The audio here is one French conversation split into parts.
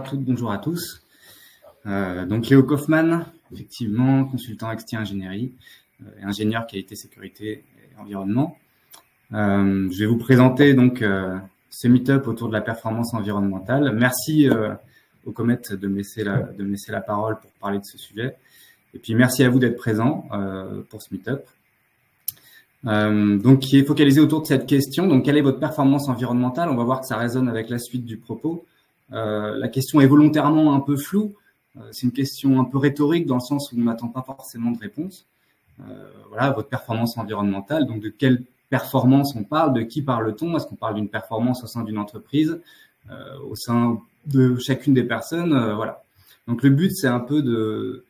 toutes, bonjour à tous. Donc Léo Kaufmann, effectivement, consultant XT Ingénierie, ingénieur qualité, sécurité et environnement. Je vais vous présenter donc ce meet-up autour de la performance environnementale. Merci au Comet de me laisser la parole pour parler de ce sujet. Et puis merci à vous d'être présents pour ce meet-up. Donc qui est focalisé autour de cette question. Donc quelle est votre performance environnementale? On va voir que ça résonne avec la suite du propos. La question est volontairement un peu floue. C'est une question un peu rhétorique dans le sens où on n'attend pas forcément de réponse. Voilà, votre performance environnementale. Donc de quelle performance on parle? De qui parle-t-on? Est-ce qu'on parle d'une performance au sein d'une entreprise, au sein de chacune des personnes? Voilà. Donc le but, c'est un peu de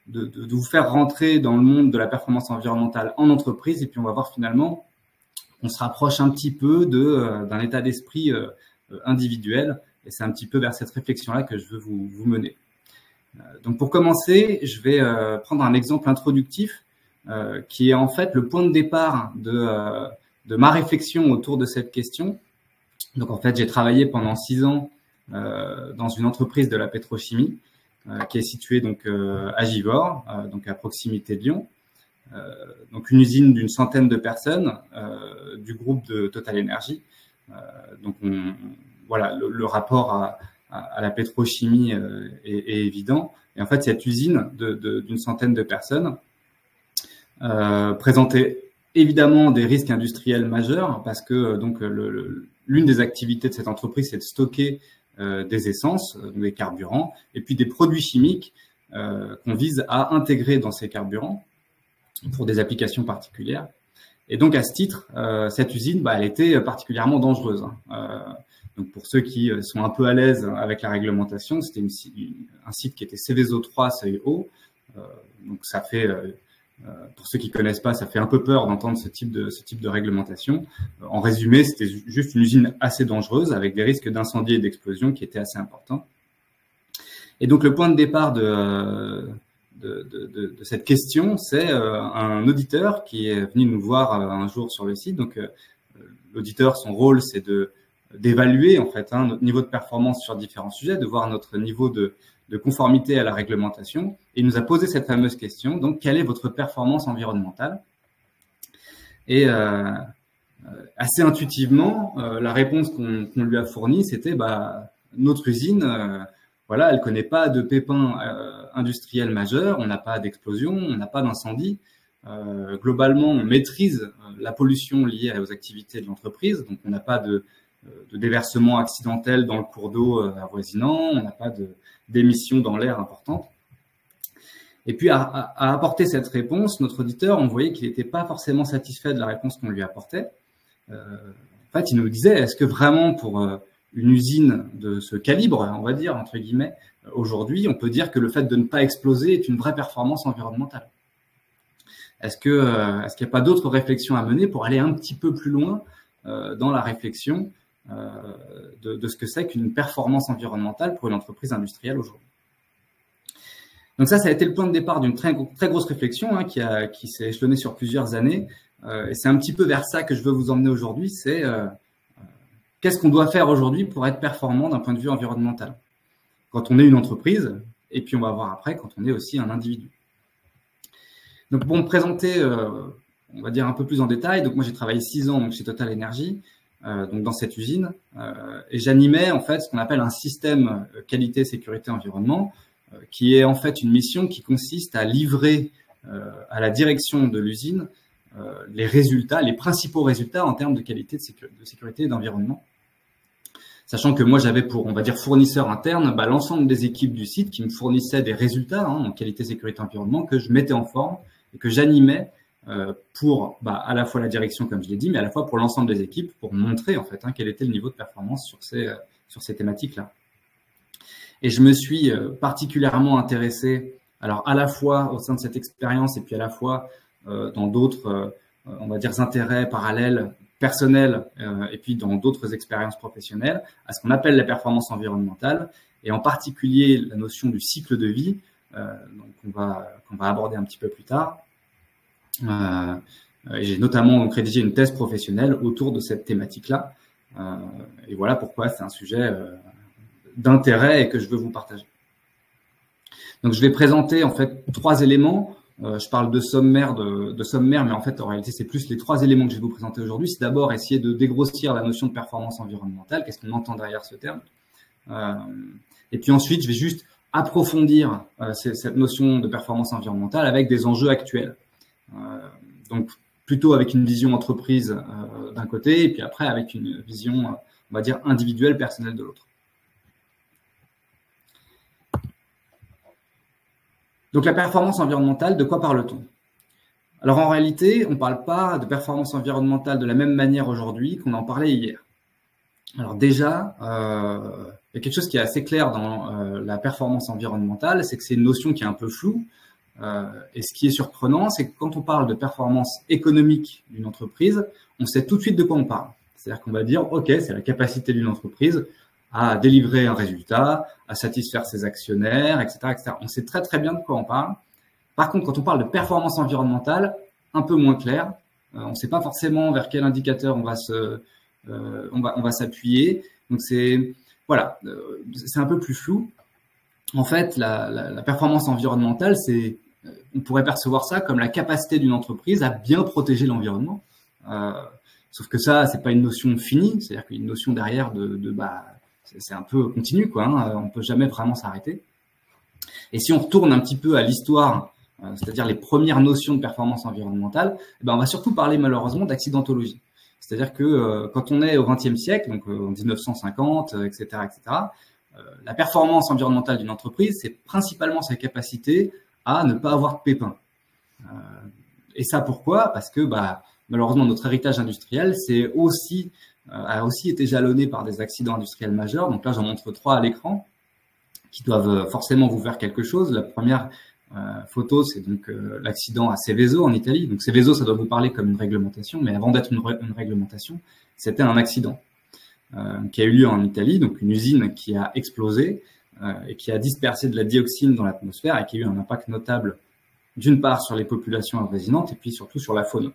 vous faire rentrer dans le monde de la performance environnementale en entreprise, et puis on va voir finalement, on se rapproche un petit peu d'un état d'esprit individuel, et c'est un petit peu vers cette réflexion-là que je veux vous mener. Donc pour commencer, je vais prendre un exemple introductif qui est en fait le point de départ de ma réflexion autour de cette question. Donc en fait, j'ai travaillé pendant 6 ans dans une entreprise de la pétrochimie qui est située donc à Givors, donc à proximité de Lyon. Donc une usine d'une centaine de personnes du groupe de Total Energy. Donc voilà, le rapport à la pétrochimie est évident. Et en fait, cette usine d'une centaine de personnes présentait évidemment des risques industriels majeurs parce que donc l'une des activités de cette entreprise, c'est de stocker des essences, des carburants, et puis des produits chimiques qu'on vise à intégrer dans ces carburants pour des applications particulières. Et donc, à ce titre, cette usine, elle était particulièrement dangereuse. Donc, pour ceux qui sont un peu à l'aise avec la réglementation, c'était un site qui était Seveso 3 seuil haut. Donc, ça fait, pour ceux qui connaissent pas, ça fait un peu peur d'entendre ce type de réglementation. En résumé, c'était juste une usine assez dangereuse avec des risques d'incendie et d'explosion qui étaient assez importants. Et donc, le point de départ de cette question, c'est un auditeur qui est venu nous voir un jour sur le site. Donc, l'auditeur, son rôle, c'est d'évaluer en fait notre niveau de performance sur différents sujets, de voir notre niveau de conformité à la réglementation. Et il nous a posé cette fameuse question. Donc, quelle est votre performance environnementale? Et assez intuitivement, la réponse qu'on lui a fournie, c'était notre usine. Voilà, elle connaît pas de pépins industriels majeurs, on n'a pas d'explosion, on n'a pas d'incendie. Globalement, on maîtrise la pollution liée aux activités de l'entreprise, donc on n'a pas de déversement accidentel dans le cours d'eau avoisinant, on n'a pas d'émissions dans l'air importantes. Et puis, à apporter cette réponse, notre auditeur, on voyait qu'il n'était pas forcément satisfait de la réponse qu'on lui apportait. En fait, il nous disait, est-ce que vraiment pour une usine de ce calibre, on va dire, entre guillemets, aujourd'hui, on peut dire que le fait de ne pas exploser est une vraie performance environnementale? Est-ce qu'il n'y a pas d'autres réflexions à mener pour aller un petit peu plus loin dans la réflexion de ce que c'est qu'une performance environnementale pour une entreprise industrielle aujourd'hui? Donc ça a été le point de départ d'une très grosse réflexion qui s'est échelonnée sur plusieurs années. Et c'est un petit peu vers ça que je veux vous emmener aujourd'hui, c'est qu'est-ce qu'on doit faire aujourd'hui pour être performant d'un point de vue environnemental quand on est une entreprise, et puis on va voir après quand on est aussi un individu. Donc pour me présenter, on va dire un peu plus en détail, donc moi j'ai travaillé 6 ans donc chez Total Energy, donc dans cette usine, et j'animais en fait ce qu'on appelle un système qualité, sécurité, environnement, qui est en fait une mission qui consiste à livrer à la direction de l'usine les résultats, les principaux résultats en termes de qualité, de sécurité et d'environnement. Sachant que moi, j'avais pour, on va dire, fournisseur interne, l'ensemble des équipes du site qui me fournissaient des résultats en qualité, sécurité, environnement que je mettais en forme et que j'animais pour à la fois la direction, comme je l'ai dit, mais à la fois pour l'ensemble des équipes pour montrer en fait quel était le niveau de performance sur ces thématiques-là. Et je me suis particulièrement intéressé, alors à la fois au sein de cette expérience et puis à la fois dans d'autres, on va dire, intérêts parallèles, personnels, et puis dans d'autres expériences professionnelles, à ce qu'on appelle la performance environnementale, et en particulier la notion du cycle de vie, donc qu'on va aborder un petit peu plus tard. J'ai notamment donc rédigé une thèse professionnelle autour de cette thématique-là, et voilà pourquoi c'est un sujet d'intérêt et que je veux vous partager. Donc, je vais présenter en fait 3 éléments. Je parle de sommaire, mais en fait, en réalité, c'est plus les 3 éléments que je vais vous présenter aujourd'hui. C'est d'abord essayer de dégrossir la notion de performance environnementale. Qu'est-ce qu'on entend derrière ce terme? Et puis ensuite, je vais juste approfondir cette notion de performance environnementale avec des enjeux actuels. Donc, plutôt avec une vision entreprise d'un côté, et puis après avec une vision, on va dire, individuelle, personnelle de l'autre. Donc, la performance environnementale, de quoi parle-t-on? Alors, en réalité, on ne parle pas de performance environnementale de la même manière aujourd'hui qu'on en parlait hier. Alors déjà, il y a quelque chose qui est assez clair dans la performance environnementale, c'est que c'est une notion qui est un peu floue. Et ce qui est surprenant, c'est que quand on parle de performance économique d'une entreprise, on sait tout de suite de quoi on parle. C'est-à-dire qu'on va dire, OK, c'est la capacité d'une entreprise à délivrer un résultat, à satisfaire ses actionnaires, etc., etc. On sait très, très bien de quoi on parle. Par contre, quand on parle de performance environnementale, un peu moins clair. On ne sait pas forcément vers quel indicateur on va s'appuyer. Donc, c'est un peu plus flou. En fait, la performance environnementale, on pourrait percevoir ça comme la capacité d'une entreprise à bien protéger l'environnement. Sauf que ça, c'est pas une notion finie, c'est-à-dire qu'il y a une notion derrière c'est un peu continu, quoi. On peut jamais vraiment s'arrêter. Et si on retourne un petit peu à l'histoire, c'est-à-dire les premières notions de performance environnementale, on va surtout parler malheureusement d'accidentologie. C'est-à-dire que quand on est au XXe siècle, donc en 1950, etc., la performance environnementale d'une entreprise, c'est principalement sa capacité à ne pas avoir de pépins. Et ça, pourquoi? Parce que malheureusement, notre héritage industriel a aussi été jalonné par des accidents industriels majeurs. Donc là, j'en montre 3 à l'écran qui doivent forcément vous faire quelque chose. La première photo, c'est donc l'accident à Seveso en Italie. Donc Seveso, ça doit vous parler comme une réglementation, mais avant d'être une réglementation, c'était un accident qui a eu lieu en Italie, donc une usine qui a explosé et qui a dispersé de la dioxine dans l'atmosphère et qui a eu un impact notable d'une part sur les populations avoisinantes et puis surtout sur la faune.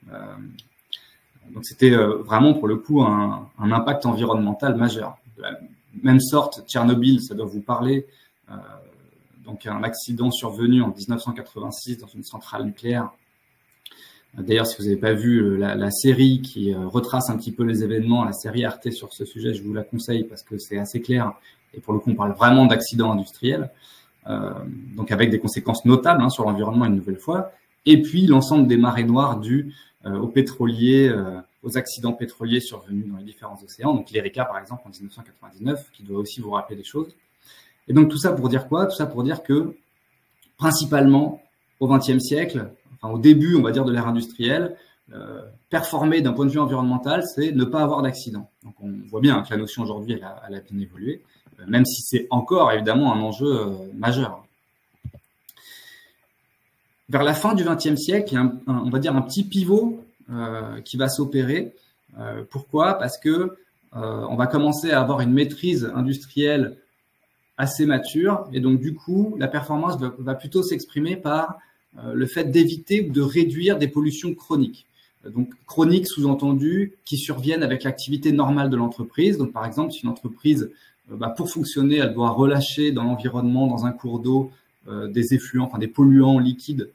Donc c'était vraiment pour le coup un impact environnemental majeur. De la même sorte, Tchernobyl, ça doit vous parler. Donc un accident survenu en 1986 dans une centrale nucléaire. D'ailleurs, si vous n'avez pas vu la série qui retrace un petit peu les événements, la série Arte sur ce sujet, je vous la conseille parce que c'est assez clair. Et pour le coup, on parle vraiment d'accidents industriels, donc avec des conséquences notables sur l'environnement une nouvelle fois. Et puis l'ensemble des marées noires dues aux pétroliers, aux accidents pétroliers survenus dans les différents océans. Donc l'Erika, par exemple, en 1999, qui doit aussi vous rappeler des choses. Et donc tout ça pour dire quoi? Tout ça pour dire que principalement au XXe siècle, au début, on va dire, de l'ère industrielle, performer d'un point de vue environnemental, c'est ne pas avoir d'accident. Donc, on voit bien que la notion aujourd'hui, elle a bien évolué, même si c'est encore, évidemment, un enjeu majeur. Vers la fin du XXe siècle, il y a on va dire un petit pivot qui va s'opérer. Pourquoi? Parce que on va commencer à avoir une maîtrise industrielle assez mature, et donc, du coup, la performance va plutôt s'exprimer par le fait d'éviter ou de réduire des pollutions chroniques. Donc, chroniques, sous-entendu, qui surviennent avec l'activité normale de l'entreprise. Donc, par exemple, si une entreprise, pour fonctionner, elle doit relâcher dans l'environnement, dans un cours d'eau, des effluents, des polluants liquides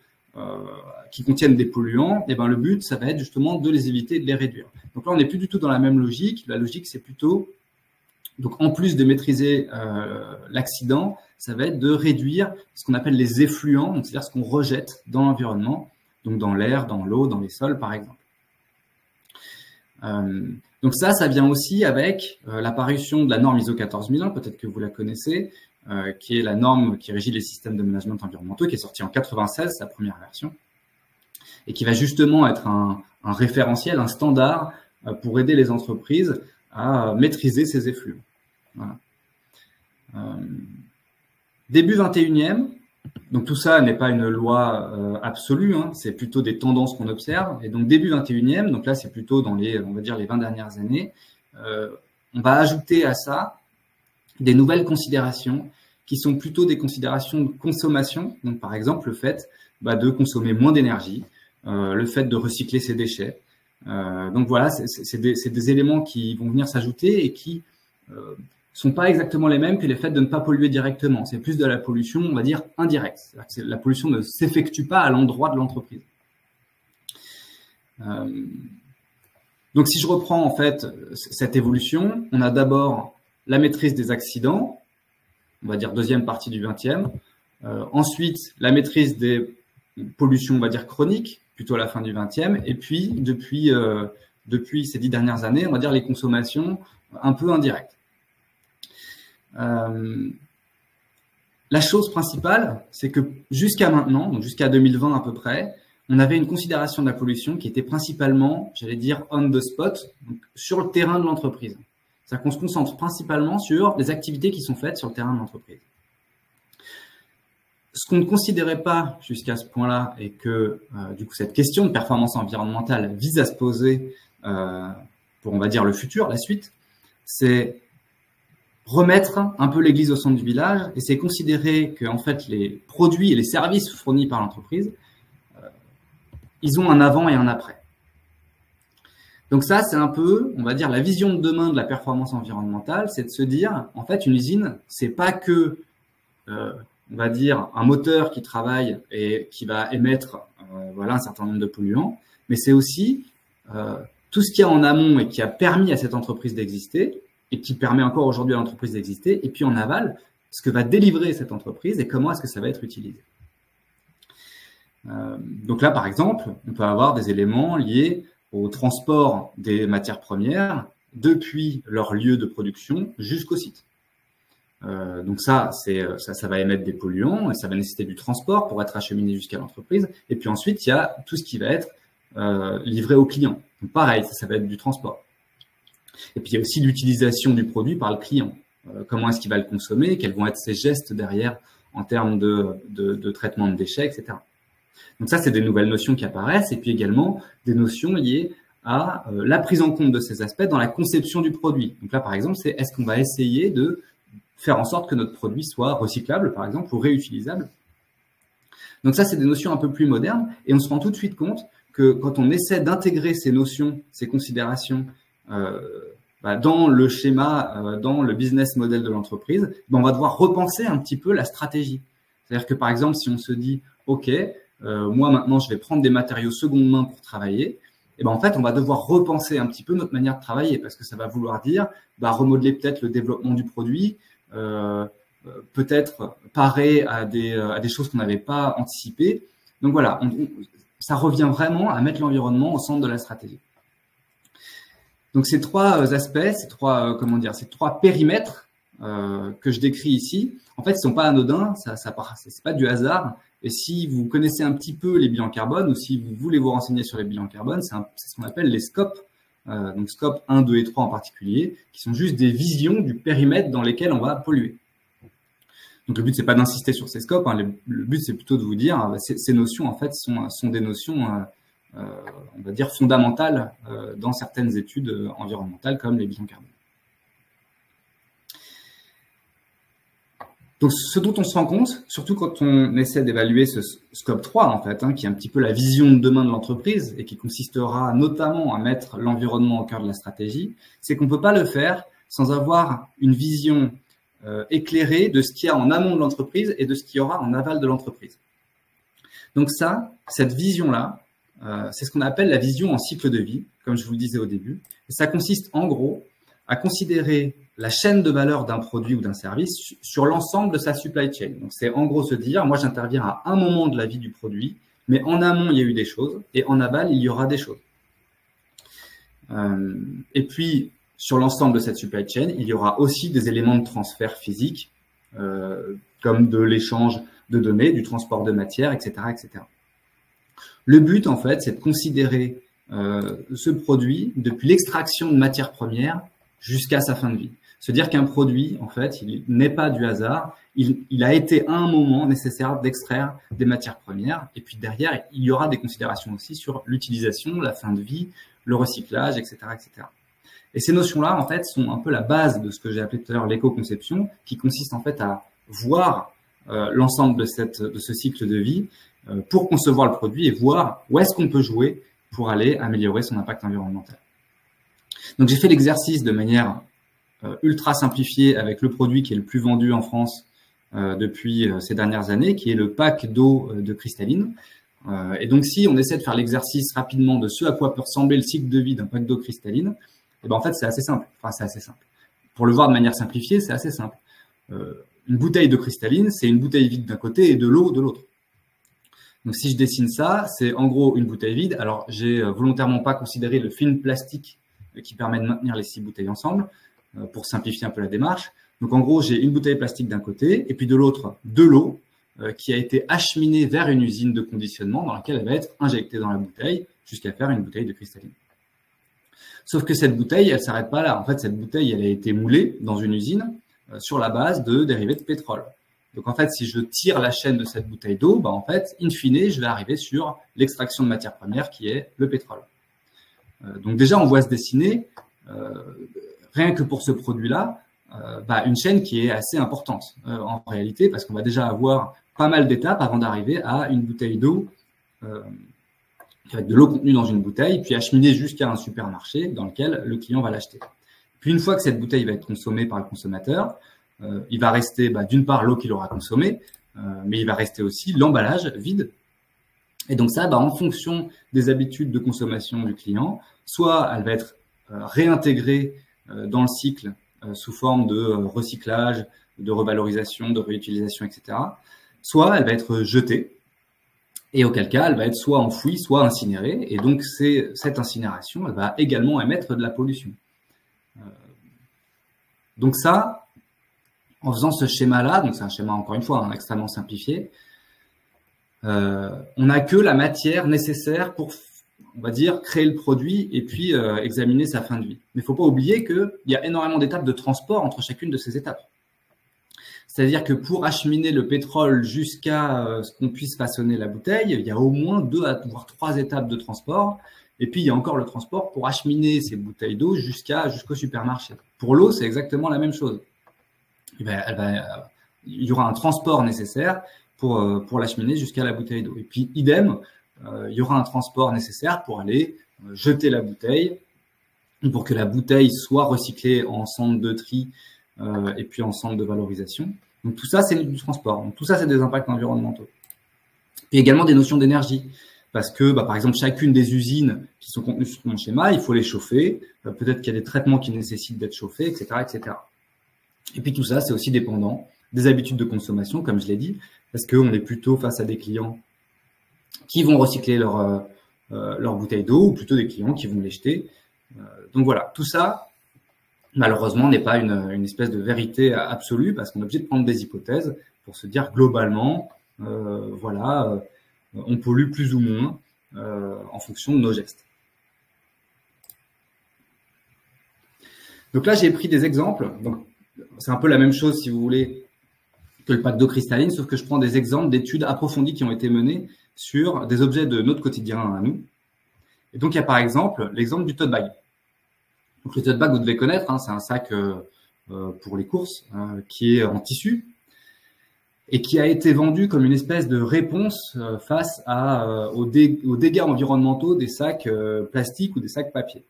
qui contiennent des polluants, et le but, ça va être justement de les éviter et de les réduire. Donc là, on n'est plus du tout dans la même logique. La logique, c'est plutôt, donc en plus de maîtriser l'accident, ça va être de réduire ce qu'on appelle les effluents, donc c'est-à-dire ce qu'on rejette dans l'environnement, donc dans l'air, dans l'eau, dans les sols, par exemple. Donc ça vient aussi avec l'apparition de la norme ISO 14001, peut-être que vous la connaissez, qui est la norme qui régit les systèmes de management environnementaux, qui est sortie en 96, sa première version, et qui va justement être un référentiel, un standard pour aider les entreprises à maîtriser ces effluents. Voilà. Début 21e, donc tout ça n'est pas une loi absolue, c'est plutôt des tendances qu'on observe. Et donc début 21e, donc là c'est plutôt dans les, on va dire les 20 dernières années, on va ajouter à ça des nouvelles considérations qui sont plutôt des considérations de consommation. Donc par exemple le fait de consommer moins d'énergie, le fait de recycler ses déchets. Donc voilà, c'est des éléments qui vont venir s'ajouter et qui sont pas exactement les mêmes que les faits de ne pas polluer directement. C'est plus de la pollution, on va dire, indirecte. C'est-à-dire que la pollution ne s'effectue pas à l'endroit de l'entreprise. Donc, si je reprends en fait cette évolution, on a d'abord la maîtrise des accidents, on va dire deuxième partie du 20e. Ensuite, la maîtrise des pollutions, on va dire chroniques, plutôt à la fin du 20e. Et puis, depuis ces 10 dernières années, on va dire les consommations un peu indirectes. La chose principale, c'est que jusqu'à maintenant, donc jusqu'à 2020 à peu près, on avait une considération de la pollution qui était principalement, j'allais dire, on the spot, donc sur le terrain de l'entreprise. C'est-à-dire qu'on se concentre principalement sur les activités qui sont faites sur le terrain de l'entreprise. Ce qu'on ne considérait pas jusqu'à ce point-là, et que du coup cette question de performance environnementale vise à se poser pour, on va dire, le futur, la suite, c'est remettre un peu l'église au centre du village, et c'est considérer que en fait les produits et les services fournis par l'entreprise, ils ont un avant et un après. Donc ça, c'est un peu, on va dire, la vision de demain de la performance environnementale, c'est de se dire, en fait, une usine, c'est pas que, on va dire, un moteur qui travaille et qui va émettre, voilà, un certain nombre de polluants, mais c'est aussi tout ce qu'il y a en amont et qui a permis à cette entreprise d'exister, et qui permet encore aujourd'hui à l'entreprise d'exister, et puis en aval, ce que va délivrer cette entreprise et comment est-ce que ça va être utilisé. Donc là, par exemple, on peut avoir des éléments liés au transport des matières premières depuis leur lieu de production jusqu'au site. Donc ça va émettre des polluants et ça va nécessiter du transport pour être acheminé jusqu'à l'entreprise. Et puis ensuite, il y a tout ce qui va être livré au client. Donc pareil, ça va être du transport. Et puis il y a aussi l'utilisation du produit par le client. Comment est-ce qu'il va le consommer, quels vont être ses gestes derrière en termes de traitement de déchets, etc. Donc ça, c'est des nouvelles notions qui apparaissent, et puis également des notions liées à la prise en compte de ces aspects dans la conception du produit. Donc là, par exemple, c'est est-ce qu'on va essayer de faire en sorte que notre produit soit recyclable, par exemple, ou réutilisable. Donc ça, c'est des notions un peu plus modernes, et on se rend tout de suite compte que quand on essaie d'intégrer ces notions, ces considérations dans le schéma, dans le business model de l'entreprise, on va devoir repenser un petit peu la stratégie. C'est-à-dire que, par exemple, si on se dit, OK, moi maintenant, je vais prendre des matériaux seconde main pour travailler, et en fait, on va devoir repenser un petit peu notre manière de travailler, parce que ça va vouloir dire remodeler peut-être le développement du produit, peut-être parer à des choses qu'on n'avait pas anticipées. Donc voilà, ça revient vraiment à mettre l'environnement au centre de la stratégie. Donc ces trois aspects, ces trois périmètres que je décris ici, en fait, ils sont pas anodins, c'est pas du hasard. Et si vous connaissez un petit peu les bilans carbone, ou si vous voulez vous renseigner sur les bilans carbone, c'est ce qu'on appelle les scopes, donc scope 1, 2 et 3 en particulier, qui sont juste des visions du périmètre dans lesquels on va polluer. Donc le but, c'est pas d'insister sur ces scopes, hein, le but, c'est plutôt de vous dire, ces notions, en fait, sont des notions, on va dire, fondamentales dans certaines études environnementales, comme les bilans carbone. Donc, ce dont on se rend compte, surtout quand on essaie d'évaluer ce scope 3, en fait, qui est un petit peu la vision de demain de l'entreprise et qui consistera notamment à mettre l'environnement au cœur de la stratégie, c'est qu'on ne peut pas le faire sans avoir une vision éclairée de ce qu'il y a en amont de l'entreprise et de ce qu'il y aura en aval de l'entreprise. Donc cette vision-là, c'est ce qu'on appelle la vision en cycle de vie, comme je vous le disais au début. Et ça consiste en gros à considérer la chaîne de valeur d'un produit ou d'un service sur l'ensemble de sa supply chain. Donc, c'est en gros se dire, moi, j'interviens à un moment de la vie du produit, mais en amont, il y a eu des choses, et en aval, il y aura des choses. Et puis, sur l'ensemble de cette supply chain, il y aura aussi des éléments de transfert physique, comme de l'échange de données, du transport de matières, etc., etc. Le but, en fait, c'est de considérer ce produit depuis l'extraction de matières premières jusqu'à sa fin de vie. Se dire qu'un produit, en fait, il n'est pas du hasard, il a été à un moment nécessaire d'extraire des matières premières, et puis derrière, il y aura des considérations aussi sur l'utilisation, la fin de vie, le recyclage, etc., etc. Et ces notions-là, en fait, sont un peu la base de ce que j'ai appelé tout à l'heure l'éco-conception, qui consiste en fait à voir l'ensemble de ce cycle de vie pour concevoir le produit et voir où est-ce qu'on peut jouer pour aller améliorer son impact environnemental. Donc, j'ai fait l'exercice de manière ultra simplifié avec le produit qui est le plus vendu en France depuis ces dernières années, qui est le pack d'eau de cristalline. Et donc, si on essaie de faire l'exercice rapidement de ce à quoi peut ressembler le cycle de vie d'un pack d'eau cristalline, et ben en fait, c'est assez simple. Enfin, c'est assez simple. Pour le voir de manière simplifiée, c'est assez simple. Une bouteille de cristalline, c'est une bouteille vide d'un côté et de l'eau de l'autre. Donc, si je dessine ça, c'est en gros une bouteille vide. Alors, j'ai volontairement pas considéré le film plastique qui permet de maintenir les 6 bouteilles ensemble pour simplifier un peu la démarche. Donc, en gros, j'ai une bouteille plastique d'un côté et puis de l'autre, de l'eau qui a été acheminée vers une usine de conditionnement dans laquelle elle va être injectée dans la bouteille jusqu'à faire une bouteille de cristalline. Sauf que cette bouteille, elle s'arrête pas là. En fait, cette bouteille, elle a été moulée dans une usine sur la base de dérivés de pétrole. Donc, en fait, si je tire la chaîne de cette bouteille d'eau, en fait, in fine, je vais arriver sur l'extraction de matière première qui est le pétrole. Donc, déjà, on voit se dessiner, rien que pour ce produit-là, une chaîne qui est assez importante en réalité, parce qu'on va déjà avoir pas mal d'étapes avant d'arriver à une bouteille d'eau avec de l'eau contenue dans une bouteille, puis acheminée jusqu'à un supermarché dans lequel le client va l'acheter. Puis une fois que cette bouteille va être consommée par le consommateur, il va rester d'une part l'eau qu'il aura consommée, mais il va rester aussi l'emballage vide. Et donc ça, en fonction des habitudes de consommation du client, soit elle va être réintégrée dans le cycle sous forme de recyclage, de revalorisation, de réutilisation, etc. Soit elle va être jetée, et auquel cas, elle va être soit enfouie, soit incinérée. Et donc, cette incinération, elle va également émettre de la pollution. Donc ça, en faisant ce schéma-là, donc c'est un schéma, encore une fois, extrêmement simplifié, on n'a que la matière nécessaire pour, on va dire, créer le produit et puis examiner sa fin de vie. Mais il ne faut pas oublier qu'il y a énormément d'étapes de transport entre chacune de ces étapes. C'est-à-dire que pour acheminer le pétrole jusqu'à ce qu'on puisse façonner la bouteille, il y a au moins 2 voire 3 étapes de transport. Et puis, il y a encore le transport pour acheminer ces bouteilles d'eau jusqu'au supermarché. Pour l'eau, c'est exactement la même chose. Il y aura un transport nécessaire pour l'acheminer jusqu'à la bouteille d'eau. Et puis, idem, il y aura un transport nécessaire pour aller jeter la bouteille, pour que la bouteille soit recyclée en centre de tri et puis en centre de valorisation. Donc tout ça, c'est du transport. Donc tout ça, c'est des impacts environnementaux. Et également des notions d'énergie. Parce que, par exemple, chacune des usines qui sont contenues sur mon schéma, il faut les chauffer. Peut-être qu'il y a des traitements qui nécessitent d'être chauffés, etc., etc. Et puis tout ça, c'est aussi dépendant des habitudes de consommation, comme je l'ai dit, parce qu'on est plutôt face à des clients qui vont recycler leur bouteille d'eau, ou plutôt des clients qui vont les jeter. Donc voilà, tout ça, malheureusement, n'est pas une espèce de vérité absolue, parce qu'on est obligé de prendre des hypothèses pour se dire globalement, on pollue plus ou moins en fonction de nos gestes. Donc là, j'ai pris des exemples. Donc, c'est un peu la même chose, si vous voulez, que le pack d'eau cristalline, sauf que je prends des exemples d'études approfondies qui ont été menées sur des objets de notre quotidien à nous. Et donc, il y a par exemple l'exemple du tote bag. Donc, le tote bag, vous devez connaître, c'est un sac pour les courses qui est en tissu et qui a été vendu comme une espèce de réponse face aux dégâts environnementaux des sacs plastiques ou des sacs papier.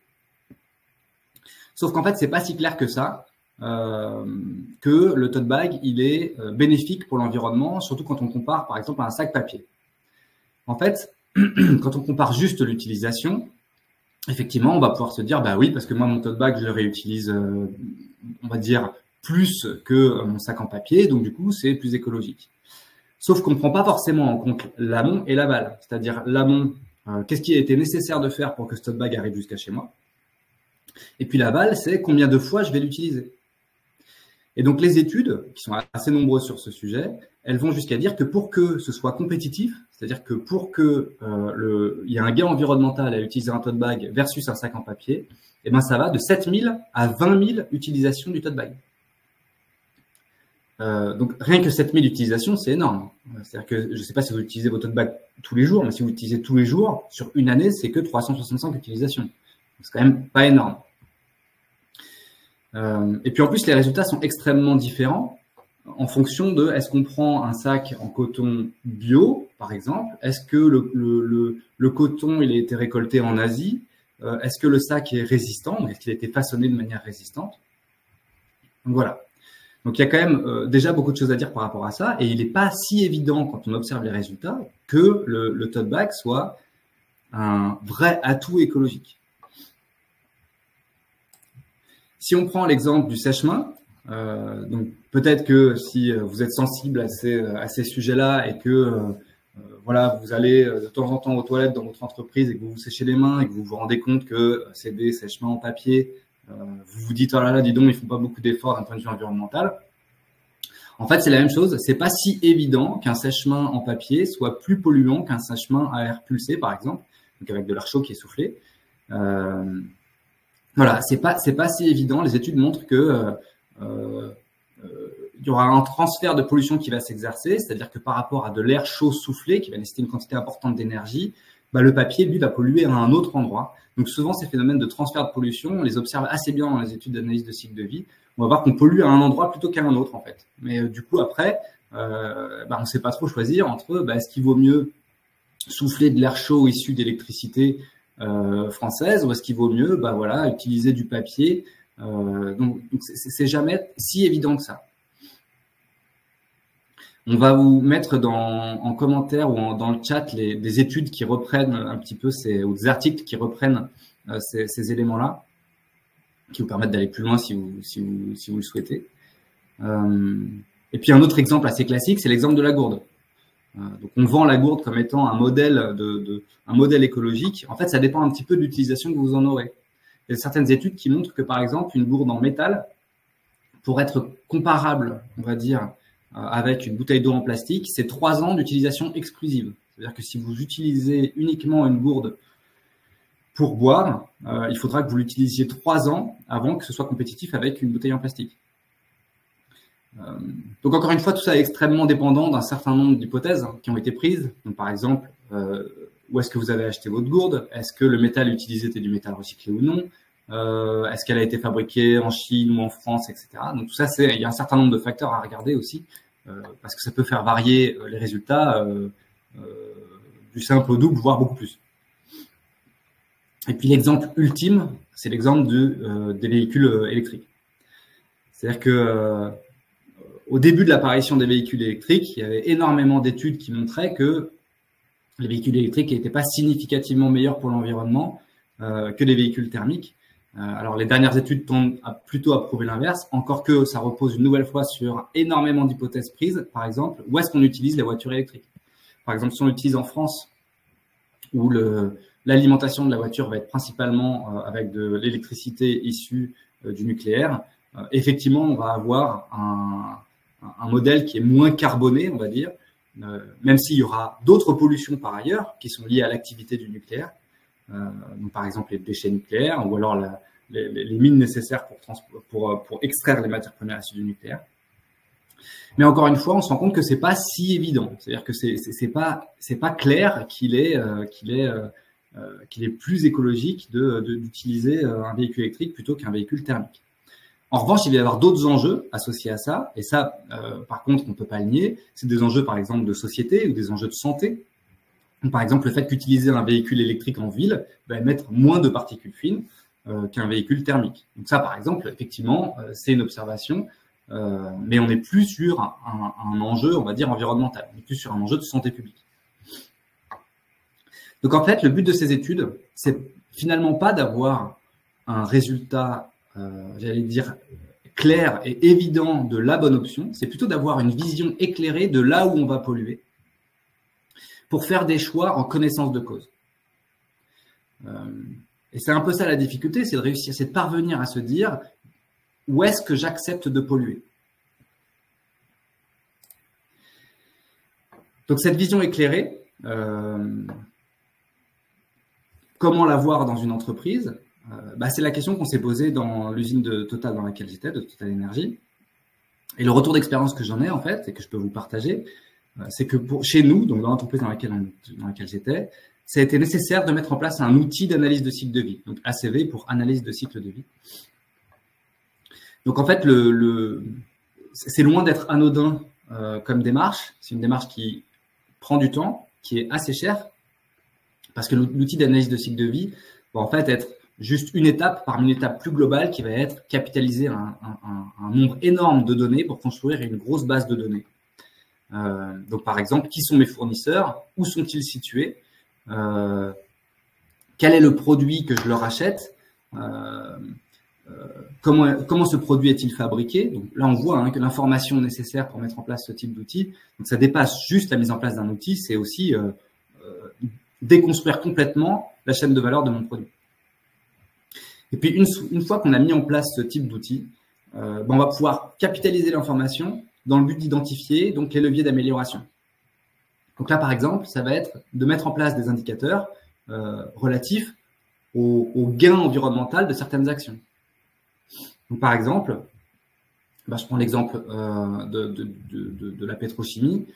Sauf qu'en fait, c'est pas si clair que ça, que le tote bag, il est bénéfique pour l'environnement, surtout quand on compare, par exemple, à un sac papier. En fait, quand on compare juste l'utilisation, effectivement, on va pouvoir se dire, oui, parce que moi, mon tote bag, je le réutilise, on va dire, plus que mon sac en papier, donc du coup, c'est plus écologique. Sauf qu'on ne prend pas forcément en compte l'amont et l'aval. C'est-à-dire l'amont, qu'est-ce qui a été nécessaire de faire pour que ce tote bag arrive jusqu'à chez moi? Et puis l'aval, c'est combien de fois je vais l'utiliser. Et donc les études, qui sont assez nombreuses sur ce sujet, elles vont jusqu'à dire que pour que ce soit compétitif, c'est-à-dire que pour que il y ait un gain environnemental à utiliser un tote bag versus un sac en papier, ça va de 7000 à 20 000 utilisations du tote bag. Donc rien que 7000 utilisations, c'est énorme. C'est-à-dire que je ne sais pas si vous utilisez votre tote bag tous les jours, mais si vous l'utilisez tous les jours, sur une année, c'est que 365 utilisations. C'est quand même pas énorme. Et puis en plus, les résultats sont extrêmement différents en fonction de est-ce qu'on prend un sac en coton bio, par exemple, est-ce que le coton il a été récolté en Asie, est-ce que le sac est résistant, est-ce qu'il a été façonné de manière résistante. Donc voilà. Donc il y a quand même déjà beaucoup de choses à dire par rapport à ça, et il n'est pas si évident quand on observe les résultats que le tote bag soit un vrai atout écologique. Si on prend l'exemple du sèche-main, donc peut-être que si vous êtes sensible à ces sujets-là et que voilà, vous allez de temps en temps aux toilettes dans votre entreprise et que vous vous séchez les mains et que vous vous rendez compte que c'est des sèche-mains en papier, vous vous dites oh là là, dis donc, ils font pas beaucoup d'efforts d'un point de vue environnemental. En fait, c'est la même chose. C'est pas si évident qu'un sèche-main en papier soit plus polluant qu'un sèche-main à air pulsé, par exemple, donc avec de l'air chaud qui est soufflé. Voilà, c'est pas si évident. Les études montrent que il y aura un transfert de pollution qui va s'exercer, c'est-à-dire que par rapport à de l'air chaud soufflé qui va nécessiter une quantité importante d'énergie, le papier, lui, va polluer à un autre endroit. Donc souvent, ces phénomènes de transfert de pollution, on les observe assez bien dans les études d'analyse de cycle de vie. On va voir qu'on pollue à un endroit plutôt qu'à un autre, en fait. Mais du coup, après, on ne sait pas trop choisir entre est-ce qu'il vaut mieux souffler de l'air chaud issu d'électricité française ou est-ce qu'il vaut mieux voilà, utiliser du papier. Donc c'est jamais si évident que ça. On va vous mettre en commentaire ou dans le chat des études qui reprennent un petit peu ou des articles qui reprennent ces éléments-là, qui vous permettent d'aller plus loin si vous le souhaitez. Et puis un autre exemple assez classique, c'est l'exemple de la gourde. Donc on vend la gourde comme étant un modèle écologique. En fait, ça dépend un petit peu de l'utilisation que vous en aurez. Il y a certaines études qui montrent que par exemple une gourde en métal, pour être comparable, on va dire, avec une bouteille d'eau en plastique, c'est 3 ans d'utilisation exclusive. C'est-à-dire que si vous utilisez uniquement une gourde pour boire, il faudra que vous l'utilisiez 3 ans avant que ce soit compétitif avec une bouteille en plastique. Donc encore une fois, tout ça est extrêmement dépendant d'un certain nombre d'hypothèses qui ont été prises. Donc par exemple, où est-ce que vous avez acheté votre gourde? Est-ce que le métal utilisé était du métal recyclé ou non? Est-ce qu'elle a été fabriquée en Chine ou en France, etc. Donc tout ça, il y a un certain nombre de facteurs à regarder aussi, parce que ça peut faire varier les résultats du simple au double, voire beaucoup plus. Et puis l'exemple ultime, c'est l'exemple des véhicules électriques. C'est-à-dire que au début de l'apparition des véhicules électriques, il y avait énormément d'études qui montraient que les véhicules électriques n'étaient pas significativement meilleurs pour l'environnement que les véhicules thermiques. Alors, les dernières études tendent plutôt à prouver l'inverse, encore que ça repose une nouvelle fois sur énormément d'hypothèses prises. Par exemple, où est-ce qu'on utilise les voitures électriques? Par exemple, si on l'utilise en France, où l'alimentation de la voiture va être principalement avec de l'électricité issue du nucléaire, effectivement, on va avoir un modèle qui est moins carboné, on va dire, même s'il y aura d'autres pollutions par ailleurs qui sont liées à l'activité du nucléaire. Donc par exemple les déchets nucléaires ou alors les mines nécessaires pour extraire les matières premières issues du nucléaire. Mais encore une fois, on se rend compte que c'est pas si évident. C'est-à-dire que c'est pas clair qu'il est plus écologique d'utiliser un véhicule électrique plutôt qu'un véhicule thermique. En revanche, il va y avoir d'autres enjeux associés à ça, et ça, par contre, on ne peut pas le nier. C'est des enjeux, par exemple, de société ou des enjeux de santé. Par exemple, le fait qu'utiliser un véhicule électrique en ville va émettre moins de particules fines qu'un véhicule thermique. Donc ça, par exemple, effectivement, c'est une observation, mais on n'est plus sur un enjeu, on va dire, environnemental. On est plus sur un enjeu de santé publique. Donc en fait, le but de ces études, c'est finalement pas d'avoir un résultat, j'allais dire, clair et évident de la bonne option, c'est plutôt d'avoir une vision éclairée de là où on va polluer, pour faire des choix en connaissance de cause. Et c'est un peu ça la difficulté, c'est de parvenir à se dire où est-ce que j'accepte de polluer. Donc cette vision éclairée, comment l'avoir dans une entreprise? C'est la question qu'on s'est posée dans l'usine de Total dans laquelle j'étais, de Total Energy. Et le retour d'expérience que j'en ai en fait, et que je peux vous partager, c'est que chez nous, donc dans l'entreprise dans laquelle j'étais, ça a été nécessaire de mettre en place un outil d'analyse de cycle de vie, donc ACV pour analyse de cycle de vie. Donc en fait, c'est loin d'être anodin comme démarche. C'est une démarche qui prend du temps, qui est assez chère, parce que l'outil d'analyse de cycle de vie va en fait être juste une étape parmi une étape plus globale qui va être capitaliser un nombre énorme de données pour construire une grosse base de données. Donc, par exemple, qui sont mes fournisseurs? Où sont-ils situés? Quel est le produit que je leur achète? Comment ce produit est-il fabriqué? Donc là, on voit que l'information nécessaire pour mettre en place ce type d'outil, donc ça dépasse juste la mise en place d'un outil, c'est aussi déconstruire complètement la chaîne de valeur de mon produit. Et puis, une fois qu'on a mis en place ce type d'outil, on va pouvoir capitaliser l'information dans le but d'identifier donc les leviers d'amélioration. Donc là, par exemple, ça va être de mettre en place des indicateurs relatifs au gain environnemental de certaines actions. Donc, par exemple, je prends l'exemple de la pétrochimie,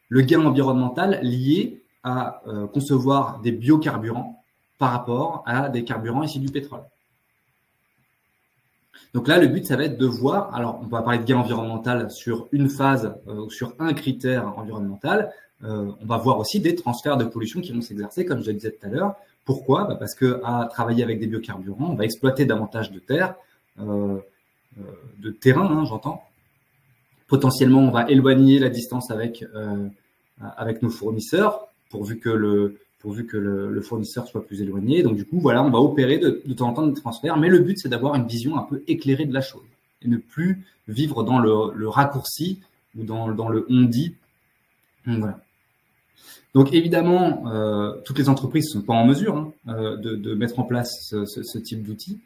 le gain environnemental lié à concevoir des biocarburants par rapport à des carburants issus du pétrole. Donc là, le but, ça va être de voir, alors on va parler de gain environnemental sur une phase ou sur un critère environnemental, on va voir aussi des transferts de pollution qui vont s'exercer, comme je le disais tout à l'heure. Pourquoi? Parce que à travailler avec des biocarburants, on va exploiter davantage de terre, de terrain, j'entends. Potentiellement, on va éloigner la distance avec nos fournisseurs, pourvu que le fournisseur soit plus éloigné. Donc, du coup, voilà, on va opérer de temps en temps des transferts. Mais le but, c'est d'avoir une vision un peu éclairée de la chose et ne plus vivre dans le raccourci ou dans le on-dit. Donc, voilà. Donc, évidemment, toutes les entreprises ne sont pas en mesure de mettre en place ce type d'outils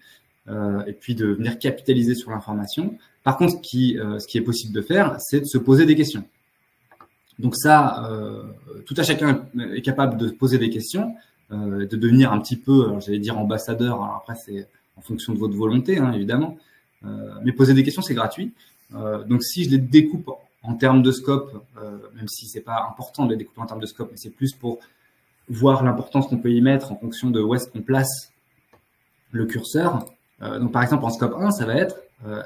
et puis de venir capitaliser sur l'information. Par contre, ce qui est possible de faire, c'est de se poser des questions. Donc ça, tout à chacun est capable de poser des questions, de devenir un petit peu, j'allais dire ambassadeur. Alors après, c'est en fonction de votre volonté, évidemment. Mais poser des questions, c'est gratuit. Donc si je les découpe en termes de scope, même si c'est pas important de les découper en termes de scope, mais c'est plus pour voir l'importance qu'on peut y mettre en fonction de où est-ce qu'on place le curseur. Donc par exemple, en scope 1, ça va être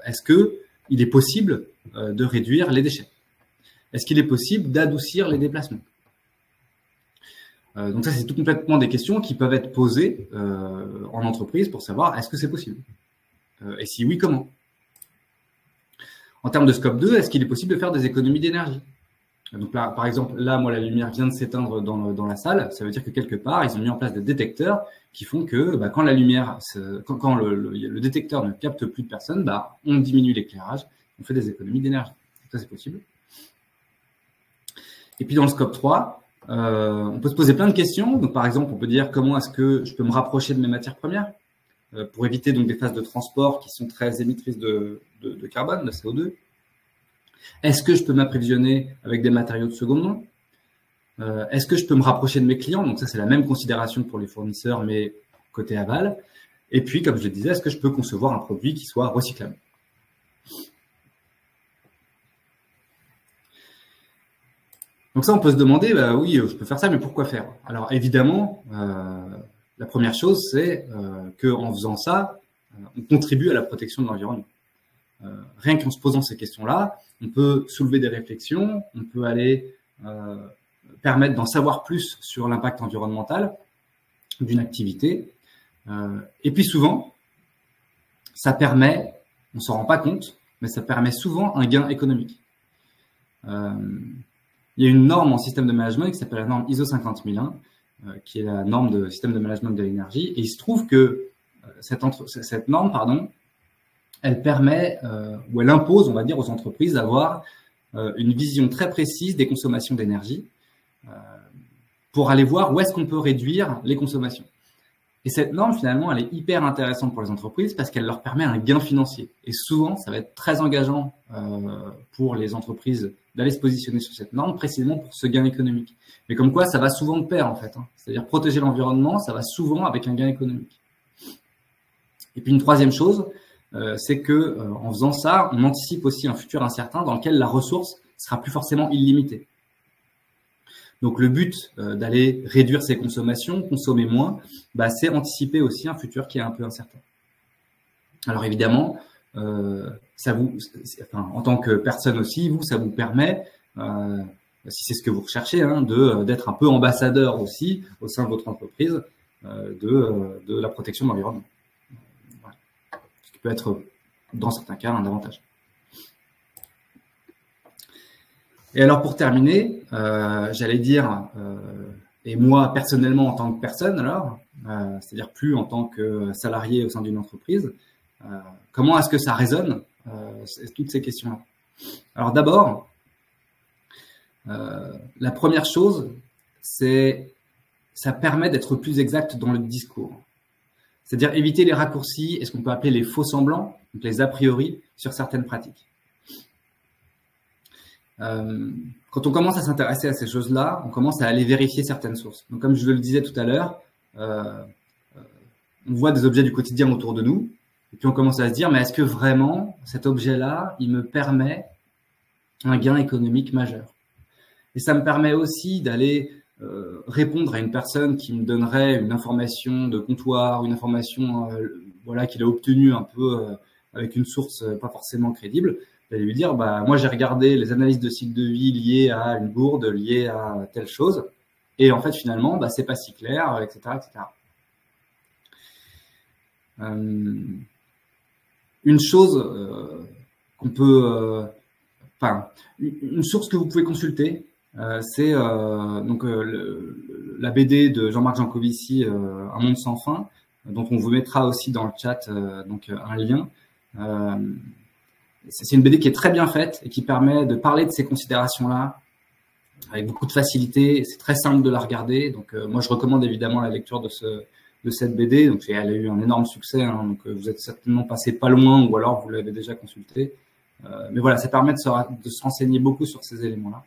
est-ce que il est possible de réduire les déchets? Est-ce qu'il est possible d'adoucir les déplacements? Donc ça, c'est tout complètement des questions qui peuvent être posées en entreprise pour savoir est-ce que c'est possible? Et si oui, comment? En termes de scope 2, est-ce qu'il est possible de faire des économies d'énergie? Donc là, par exemple, là, moi, la lumière vient de s'éteindre dans la salle. Ça veut dire que quelque part, ils ont mis en place des détecteurs qui font que quand la lumière, quand le détecteur ne capte plus de personnes, on diminue l'éclairage, on fait des économies d'énergie. Ça, c'est possible. Et puis dans le scope 3, on peut se poser plein de questions. Donc par exemple, on peut dire comment est-ce que je peux me rapprocher de mes matières premières pour éviter donc des phases de transport qui sont très émettrices de carbone, de CO2. Est-ce que je peux m'approvisionner avec des matériaux de seconde main? Est-ce que je peux me rapprocher de mes clients? Donc ça, c'est la même considération pour les fournisseurs, mais côté aval. Et puis, comme je le disais, est-ce que je peux concevoir un produit qui soit recyclable? Donc ça, on peut se demander, oui, je peux faire ça, mais pourquoi faire? Alors évidemment, la première chose, c'est qu'en faisant ça, on contribue à la protection de l'environnement. Rien qu'en se posant ces questions-là, on peut soulever des réflexions, on peut aller permettre d'en savoir plus sur l'impact environnemental d'une activité. Et puis souvent, ça permet, on s'en rend pas compte, mais ça permet souvent un gain économique. Il y a une norme en système de management qui s'appelle la norme ISO 50001, qui est la norme de système de management de l'énergie. Et il se trouve que cette norme, elle permet ou elle impose, on va dire, aux entreprises d'avoir une vision très précise des consommations d'énergie pour aller voir où est-ce qu'on peut réduire les consommations. Et cette norme, finalement, elle est hyper intéressante pour les entreprises parce qu'elle leur permet un gain financier. Et souvent, ça va être très engageant pour les entreprises d'aller se positionner sur cette norme, précisément pour ce gain économique. Mais comme quoi, ça va souvent de pair, en fait. C'est-à-dire protéger l'environnement, ça va souvent avec un gain économique. Et puis une troisième chose, c'est que en faisant ça, on anticipe aussi un futur incertain dans lequel la ressource sera plus forcément illimitée. Donc le but d'aller réduire ses consommations, consommer moins, c'est anticiper aussi un futur qui est un peu incertain. Alors évidemment, en tant que personne aussi, ça vous permet, si c'est ce que vous recherchez, d'être un peu ambassadeur aussi au sein de votre entreprise de la protection de l'environnement. peut être, dans certains cas, un avantage. Et alors, pour terminer, j'allais dire, et moi, personnellement, en tant que personne, alors, c'est-à-dire plus en tant que salarié au sein d'une entreprise, comment est-ce que ça résonne, toutes ces questions-là? Alors d'abord, la première chose, c'est ça permet d'être plus exact dans le discours. C'est-à-dire éviter les raccourcis et ce qu'on peut appeler les faux semblants, donc les a priori, sur certaines pratiques. Quand on commence à s'intéresser à ces choses-là, on commence à aller vérifier certaines sources. Donc, comme je le disais tout à l'heure, on voit des objets du quotidien autour de nous, et puis on commence à se dire, mais est-ce que vraiment cet objet-là, il me permet un gain économique majeur? Et ça me permet aussi d'aller répondre à une personne qui me donnerait une information de comptoir, une information voilà, qu'il a obtenue un peu avec une source pas forcément crédible. D'aller lui dire, bah, moi j'ai regardé les analyses de cycle de vie liées à une gourde, liées à telle chose, et en fait finalement, bah, c'est pas si clair, etc., etc. Une chose qu'on peut, une source que vous pouvez consulter, c'est donc la BD de Jean-Marc Jancovici, Un monde sans fin, dont on vous mettra aussi dans le chat donc un lien. C'est une BD qui est très bien faite et qui permet de parler de ces considérations-là avec beaucoup de facilité. C'est très simple de la regarder. Donc, moi, je recommande évidemment la lecture de cette BD. Donc, elle a eu un énorme succès. Hein, donc, vous êtes certainement passé pas loin ou alors vous l'avez déjà consulté. Mais voilà, ça permet de se renseigner beaucoup sur ces éléments-là.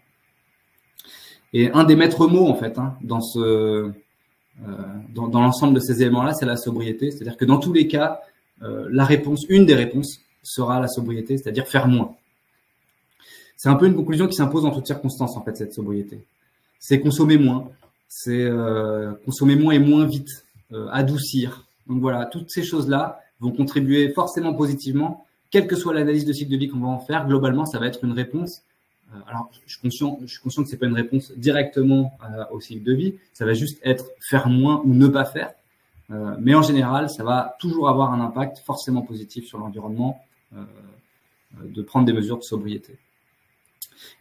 Et un des maîtres mots, en fait, hein, dans l'ensemble de ces éléments-là, c'est la sobriété. C'est-à-dire que dans tous les cas, une des réponses sera la sobriété, c'est-à-dire faire moins. C'est un peu une conclusion qui s'impose en toutes circonstances, en fait, cette sobriété. C'est consommer moins, c'est consommer moins et moins vite, adoucir. Donc voilà, toutes ces choses-là vont contribuer forcément positivement, quelle que soit l'analyse de cycle de vie qu'on va en faire. Globalement, ça va être une réponse. Alors, je suis conscient que c'est pas une réponse directement au cycle de vie. Ça va juste être faire moins ou ne pas faire. Mais en général, ça va toujours avoir un impact forcément positif sur l'environnement, de prendre des mesures de sobriété.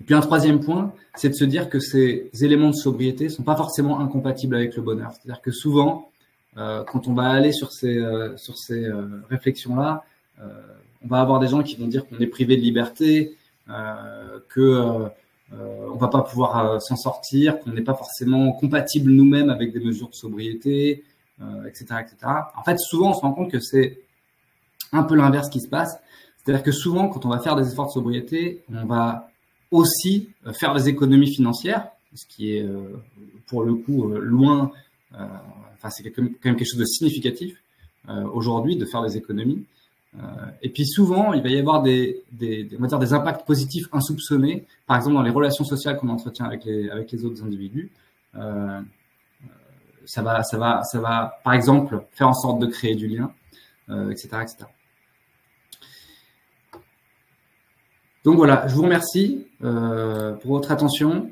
Et puis un troisième point, c'est de se dire que ces éléments de sobriété sont pas forcément incompatibles avec le bonheur. C'est-à-dire que souvent, quand on va aller sur ces réflexions-là, on va avoir des gens qui vont dire qu'on est privé de liberté, que on va pas pouvoir s'en sortir, qu'on n'est pas forcément compatible nous-mêmes avec des mesures de sobriété, etc., etc. En fait, souvent, on se rend compte que c'est un peu l'inverse qui se passe. C'est-à-dire que souvent, quand on va faire des efforts de sobriété, on va aussi faire des économies financières, ce qui est pour le coup loin, c'est quand même quelque chose de significatif aujourd'hui de faire des économies. Et puis souvent, il va y avoir on va dire des impacts positifs insoupçonnés, par exemple dans les relations sociales qu'on entretient avec les autres individus. Ça va, par exemple, faire en sorte de créer du lien, etc., etc. Donc voilà, je vous remercie pour votre attention.